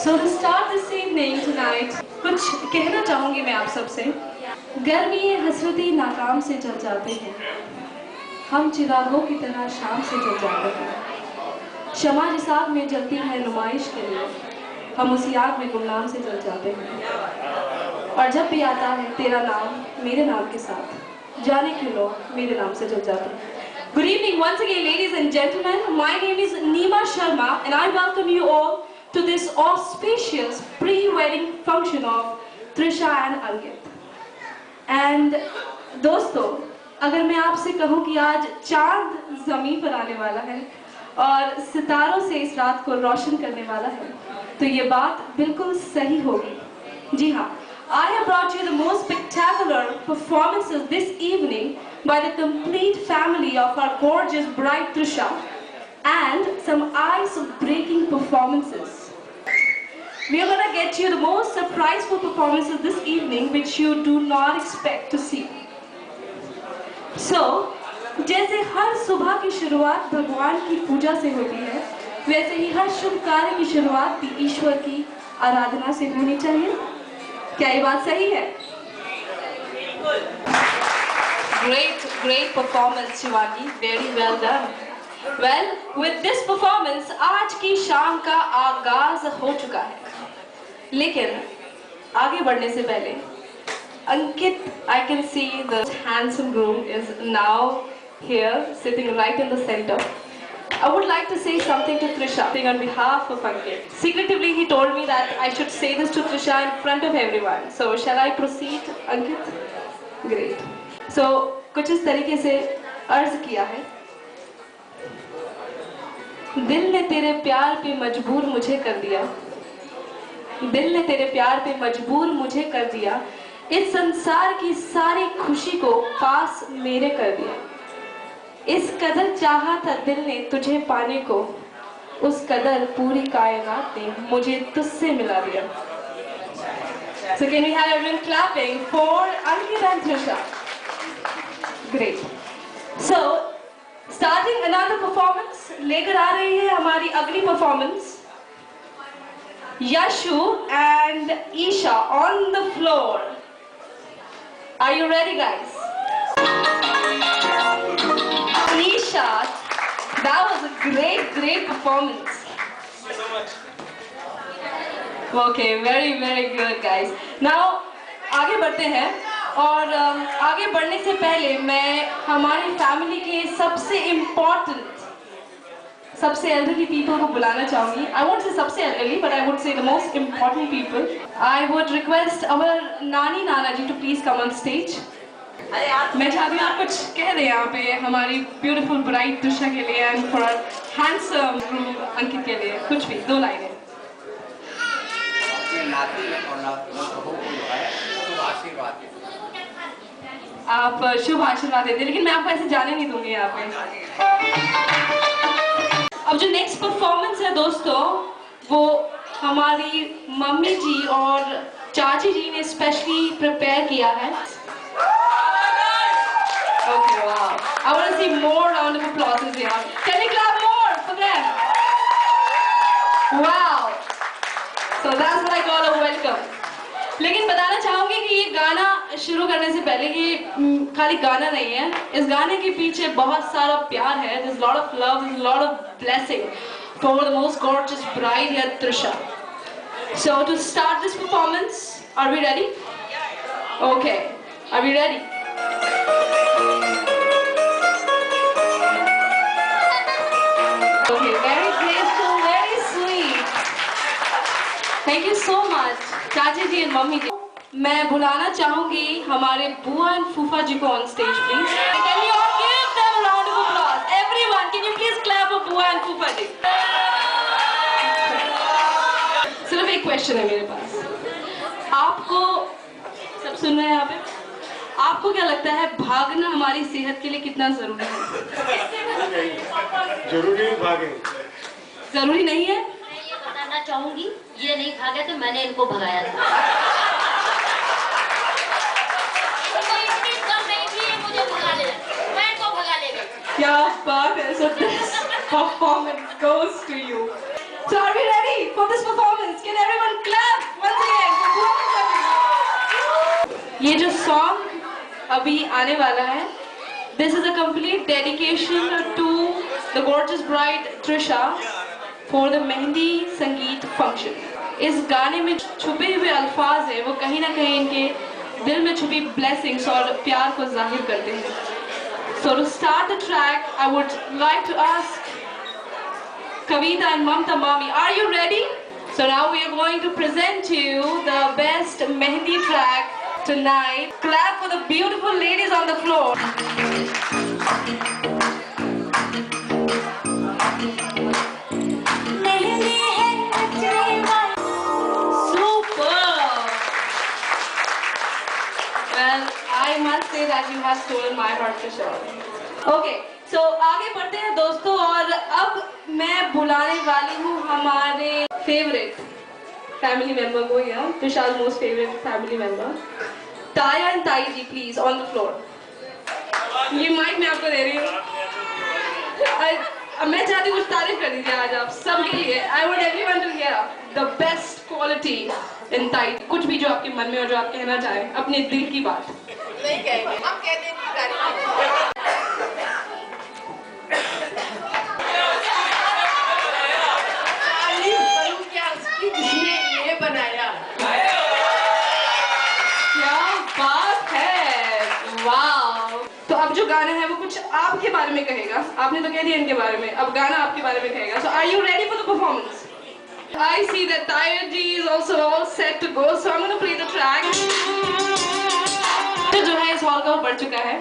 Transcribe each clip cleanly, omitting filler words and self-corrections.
So to start this evening tonight, कुछ कहना चाहूँगी मैं आप सबसे। गर्मी हसरती नाकाम से जल जाते हैं, हम चिरागों की तरह शाम से जल जाते हैं। शमा जिस आग में जलती है नुमाइश के लिए, हम उसी आग में गुमनाम से जल जाते हैं। और जब भी आता है तेरा नाम मेरे नाम के साथ, जाने क्यों लोग मेरे नाम से जल जाते हैं। Good evening once again, ladies and gentlemen. My name is Neema Sharma, and I welcome you all to this auspicious pre-wedding function of Trisha and Ankit. And दोस्तों, अगर मैं आपसे कहूँ कि आज चांद ज़मीन पर आने वाला है और सितारों से इस रात को रोशन करने वाला है, तो ये बात बिल्कुल सही होगी। जी हाँ, I have brought you the most spectacular performances this evening by the complete family of our gorgeous bride Trisha, and some ice-breaking performances. We are going to get you the most surpriseful performances this evening which you do not expect to see. So, जैसे हर सुबह की शुरुआत भगवान की पूजा से होती है, वैसे ही हर शुभ कार्य की शुरुआत भी ईश्वर की आराधना से होनी चाहिए। क्या ये बात सही है? Great performance, Shivani. Very well done. Well, with this performance, आज की शाम का आगाज हो चुका है. लेकिन आगे बढ़ने से पहले, Ankit, I can see the handsome groom is now here, sitting right in the center. I would like to say something to Trisha on behalf of Ankit. Secretively, he told me that I should say this to Trisha in front of everyone. So, shall I proceed, Ankit? Great. So, कुछ इस तरीके से अर्ज किया है। दिल ने तेरे प्यार पे मजबूर मुझे कर दिया, दिल ने तेरे प्यार पे मजबूर मुझे कर दिया, इस संसार की सारी खुशी को पास मेरे कर दिया। इस कदर चाहा था दिल ने तुझे पाने को, उस कदर पूरी कायनात ने मुझे तुझसे मिला दिया। So can we have everyone clapping for Ankit and Trisha? Great. So starting another performance, लेकर आ रही है हमारी अगली performance, Yashu and Isha on the floor. Are you ready, guys? Isha, that was a great performance. Thank you so much. Okay, very good, guys. Now आगे बढ़ते हैं और आगे बढ़ने से पहले मैं हमारी फैमिली के सबसे इम्पोर्टेंट, सबसे elderly people को बुलाना चाहूँगी. I won't say सबसे elderly, but I would say the most important people. I would request our नानी नाना जी to please come on stage. मैं चाहती हूँ आप कुछ कह दें यहाँ पे हमारी beautiful bride Trisha के लिए and for our handsome groom अंकित के लिए, कुछ भी 2 लाइनें. आप शुभ आशीर्वाद देते, लेकिन मैं आपको ऐसे जाने नहीं दूंगी यहाँ पे. अब जो नेक्स्ट परफॉर्मेंस है दोस्तों, वो हमारी मम्मी जी और चाची जी ने स्पेशली प्रिपेयर किया है. Okay, wow. I want to see more round of applause here. Can we clap more for them? Wow. So that's what I call a welcome. लेकिन बताना चाहूँगी कि ये गाना शुरू करने से पहले ये खाली गाना नहीं है. इस गाने के पीछे बहुत सारा प्यार है. There's a lot of love, there's a lot of blessing for the most gorgeous bride here, Trisha. So to start this performance, are we ready? Okay. Are we ready? Okay, very graceful, very sweet. Thank you so much, चाची जी and mummy जी. मैं बुलाना चाहूँगी हमारे बुआ and फूफा जी को on stage, please. Can you all give them a round of applause? Everyone, can you please clap for बुआ and फूफा जी? सिर्फ एक क्वेश्चन है मेरे पास. आपको सब सुन रहे हैं यहाँ पे? आपको क्या लगता है भागना हमारी सेहत के लिए कितना जरूरी है? जरूरी नहीं भागे. जरूरी नहीं है? मैं ये बताना चाहूंगी, ये नहीं भागे तो मैंने इनको भगाया था. इतनी कम नहीं थी, ये मुझे भगा ले, मैं इनको भगा ले गई. क्या बात है. So this performance goes to you. So are we ready for this performance? Can everyone clap once again for Bhuvan? ये जो song अभी आने वाला है, this is a complete dedication to the gorgeous bride Trisha for the mehndi संगीत function. इस गाने में छुपे हुए अल्फाज हैं, वो कहीं ना कहीं इनके दिल में छुपी blessings और प्यार को जाहिर करते हैं. So to start the track, I would like to ask Kavita and Mamta Mami, are you ready? So now we are going to present to you the best Mehendi track tonight. Clap for the beautiful ladies on the floor. Super! Well, I must say that you have stolen my heart for sure. Okay. So आगे बढ़ते हैं दोस्तों और अब मैं बुलाने वाली हूँ हमारे फेवरेट फैमिली मेंबर को, या Trisha's most favorite family member, ताया एंड ताई जी, प्लीज ऑन द फ्लोर. ये माइक मैं आपको दे रही हूँ. मैं चाहती हूँ कुछ तारीफ कर दीजिए आज आप सबके लिए. I want everyone to hear the best quality in ताई. कुछ भी जो आपके मन में हो, जो आप कहना चाहें, अपने दिल की बात. नहीं कहेंगे, हम कहते हैं तारीफ. बनाया. क्या बात है, वाव. तो अब जो गाना है वो कुछ आपके बारे में कहेगा. आपने तो कह दिया इनके बारे में, अब गाना आपके बारे में कहेगा. So are you ready for the performance? I see that Taya ji is also all set to go, so I'm going to play the track. जो है इस हॉल का वो बढ़ चुका है.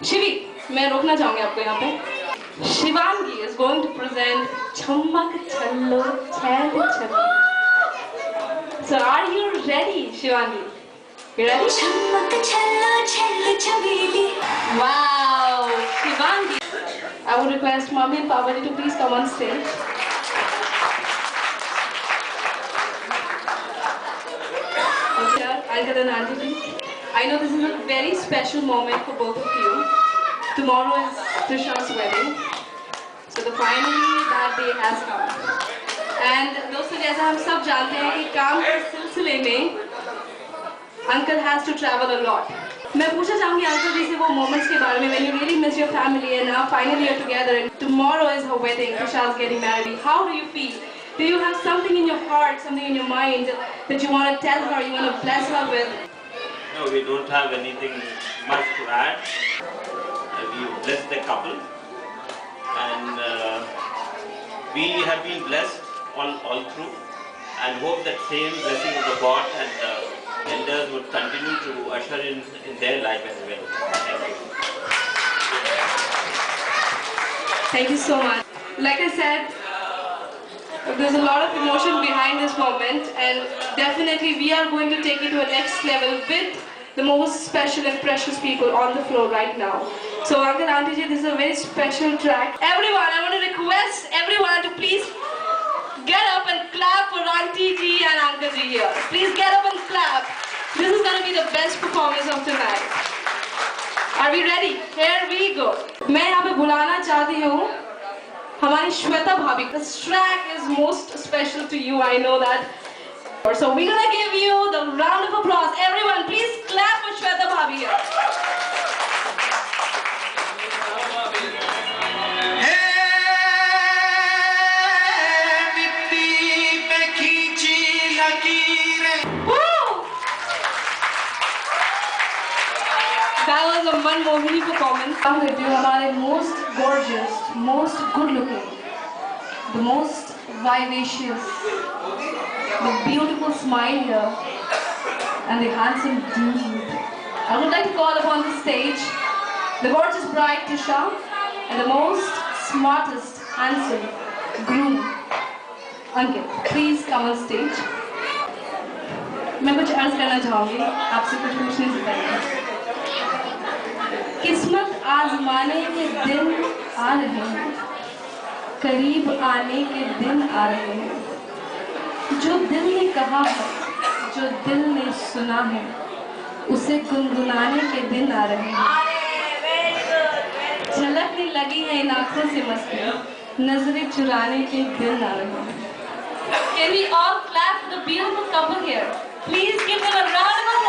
शिवी, मैं रोकना चाहूंगी आपको यहाँ पे. Shivangi is going to present छम्मक छल्लो छैल छबी. So are you ready, Shivangi? You ready? Wow, Shivangi. I would request Mommy and Papa to please come on stage. Okay, I'll get an auntie. I know this is a very special moment for both of you. Tomorrow is Trisha's wedding. So finally that day has come. And दोस्तों, जैसा हम सब जानते हैं कि काम के सिलसिले में uncle has to travel a lot. मैं पूछना चाहूंगी अंकल जी से वो मोमेंट्स के बारे में when you really miss your family and now finally you're together and tomorrow is her wedding, Trisha's getting married. How do you feel? Do you have something in your heart, something in your mind that you want to tell her, you want to bless her with? No, we don't have anything much to add. We bless the couple and we have been blessed all through, and hope that same blessing of the God and the elders would continue to usher in their life as well. Thank you. Thank you so much. Like I said, there's a lot of emotion behind this moment, and definitely we are going to take it to a next level with the most special and precious people on the floor right now. So Uncle, Auntie ji, this is a very special track. Everyone, I want to request everyone to please get up and clap for Auntie ji and Uncle ji here. Please get up and clap. This is going to be the best performance of tonight. Are we ready? Here we go. मैं यहाँ पे बुलाना चाहती हूँ हमारी श्वेता भाभी. This track is most special to you, I know that. So we're going to give you the round of applause. Everyone, please clap for Shweta Bhabhi here. That was a Manmohini performance. I'm with you, हमारे most gorgeous, most good-looking, the most vivacious, the beautiful smile here, and the handsome dude. I would like to call upon the stage the gorgeous bride Trisha and the most smartest, handsome groom Ankit. Please come on stage. मैं कुछ अर्ज करना चाहूँगी आपसे कुछ पूछने से पहले. किस्मत आजमाने के दिन आ रहे हैं, करीब आने के दिन आ रहे हैं. जो दिल ने कहा है, जो दिल ने सुना है, उसे गुनगुनाने के दिन आ रहे हैं. झलकने लगी है इन आँखों से मस्ती, नजरें चुराने के दिल ना रहे. Can we all clap for the beautiful couple here? Please give them a round of applause.